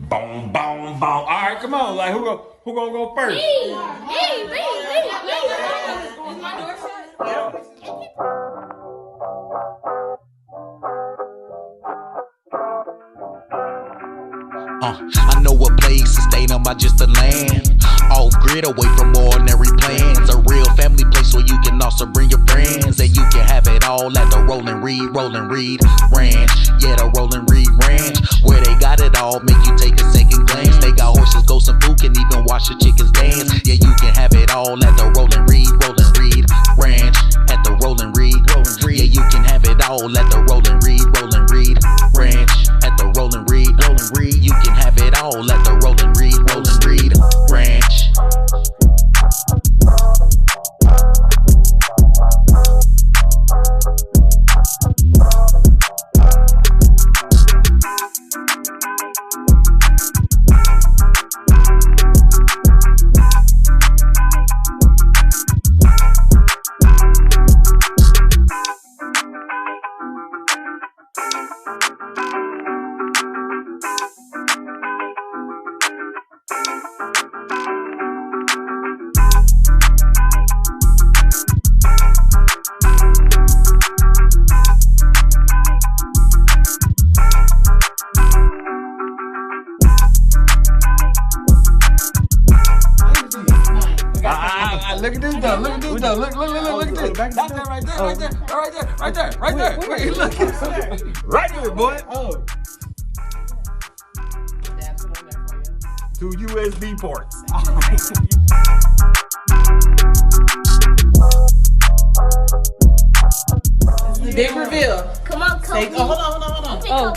Boom, boom, boom. All right, come on. Like who gonna go first? Me. I know what plays sustain them by just a land. Off grid, away from ordinary plans. A real family place where you can also bring your friends. And you can have it all at the Rolling Reed Ranch. Yeah, the Rolling Reed Ranch, where they got it all, make you take a second glance. They got horses, goats, and food, can even watch the chickens dance. Yeah, you can have it all at the Rolling Reed Ranch. At the Rolling Reed. Yeah, you can have it all at the Rolling Reed Ranch. At the Rolling Reed. You can have it all at the Rolling Reed Ranch. Look at this though. Look at this though. Look at this. That's that right there. Wait, look. Right here, boy. Oh. Two USB ports. Big reveal. Come on, Kobe. Hold on. Oh,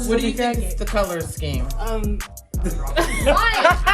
What do you think is the color scheme? Why?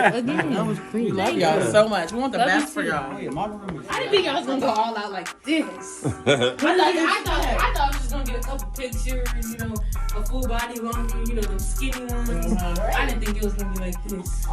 That was great. We love y'all so much. We want the best for y'all. I didn't think I was gonna go all out like this. I thought I was just gonna get a couple pictures, a full body one, them skinny ones. I didn't think it was gonna be like this.